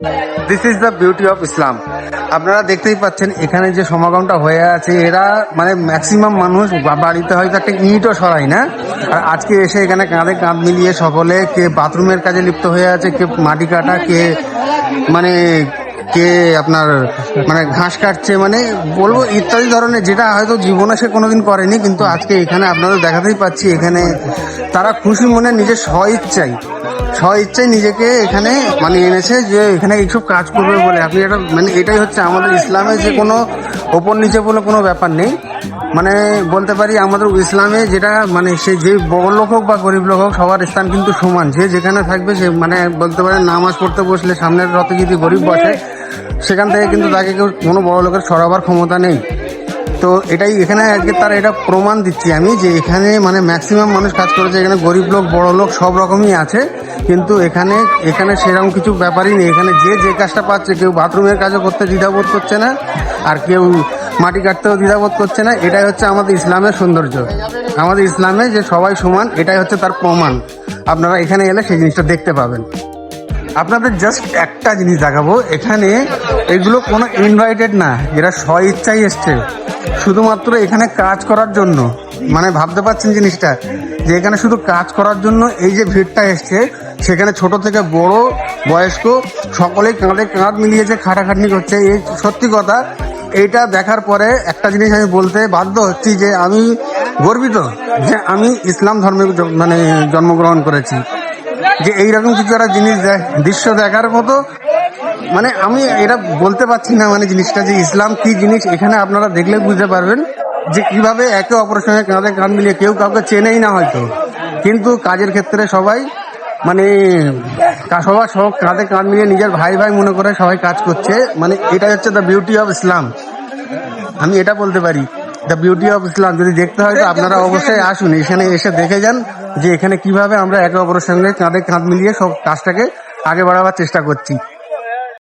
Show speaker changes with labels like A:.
A: This is the beauty of Islam. আপনারা দেখতেই পাচ্ছেন এখানে যে সমাগমটা হয়ে আছে, এরা মানে ম্যাক্সিমাম মানুষ বাড়িতে হয়তো একটা ইটও সরাই না, আর আজকে এসে এখানে কাঁধে কাঁধ মিলিয়ে সকলে, কে বাথরুমের কাজে লিপ্ত হয়ে আছে, কে মাটি কাটা, কে মানে কে আপনার মানে ঘাস কাটছে, মানে বলবো ইত্যাদি ধরনের, যেটা হয়তো জীবনে সে কোনোদিন করেনি, কিন্তু আজকে এখানে আপনাদের দেখাতেই পাচ্ছি এখানে তারা খুশি মনে নিজের স্ব ইচ্ছায় নিজেকে এখানে মানে এনেছে যে এখানে এইসব কাজ করবে বলে। আপনি এটা মানে এটাই হচ্ছে আমাদের ইসলামে, যে কোনো ওপর নিচে বলে কোনো ব্যাপার নেই। মানে বলতে পারি আমাদের ইসলামে যেটা মানে সে যে বড় লোক হোক বা গরিব লোক হোক, সবার স্থান কিন্তু সমান। যে যেখানে থাকবে সে মানে বলতে পারে নামাজ পড়তে বসলে সামনের রথে যদি গরিব বসে, সেখান থেকে কিন্তু তাকে কেউ কোনো বড় লোকের সরাবার ক্ষমতা নেই। তো এটাই এখানে আজকে তার এটা প্রমাণ দিচ্ছি আমি, যে এখানে মানে ম্যাক্সিমাম মানুষ কাজ করেছে, এখানে গরিব লোক বড় লোক সব রকমই আছে, কিন্তু এখানে সেরকম কিছু ব্যাপারই নেই। এখানে যে কাজটা পাচ্ছে, কেউ বাথরুমের কাজও করতে দ্বিধাবোধ করছে না, আর কেউ মাটি কাটতেও দ্বিধাবোধ করছে না। এটাই হচ্ছে আমাদের ইসলামের সৌন্দর্য, আমাদের ইসলামে যে সবাই সমান, এটাই হচ্ছে তার প্রমাণ। আপনারা এখানে এলে সেই জিনিসটা দেখতে পাবেন। আপনাদের জাস্ট একটা জিনিস দেখাবো, এখানে এগুলো কোনো ইনভাইটেড না, এরা স্ব ইচ্ছাই এসছে শুধুমাত্র এখানে কাজ করার জন্য। মানে ভাবতে পারছেন জিনিসটা, যে এখানে শুধু কাজ করার জন্য এই যে ভিড়টা এসছে, সেখানে ছোট থেকে বড় বয়স্ক সকলেই কাঁধে কাঁধ মিলিয়েছে, খাটাখাটনি করছে। এই সত্যি কথা, এইটা দেখার পরে একটা জিনিস আমি বলতে বাধ্য হচ্ছি, যে আমি গর্বিত যে আমি ইসলাম ধর্মে মানে জন্মগ্রহণ করেছি। যে এইরকম কিছু একটা জিনিস দৃশ্য দেখার মতো, মানে আমি এটা বলতে পারছি না, মানে জিনিসটা যে ইসলাম কি জিনিস, এখানে আপনারা দেখলে বুঝতে পারবেন যে কিভাবে একে অপরের সঙ্গে কাঁধে কাঁধ মিলিয়ে, কেউ কাউকে চেনেই না হয়তো, কিন্তু কাজের ক্ষেত্রে সবাই মানে সব কাঁধে কাঁধ মিলিয়ে নিজের ভাই ভাই মনে করে সবাই কাজ করছে। মানে এটা হচ্ছে দ্য বিউটি অফ ইসলাম, আমি এটা বলতে পারি। দ্য বিউটি অফ ইসলাম যদি দেখতে হয় তো আপনারা অবশ্যই আসুন, এখানে এসে দেখে যান যে এখানে কিভাবে আমরা একে অপরের সঙ্গে কাঁধে কাঁধ মিলিয়ে সব কাজটাকে আগে বাড়াবার চেষ্টা করছি।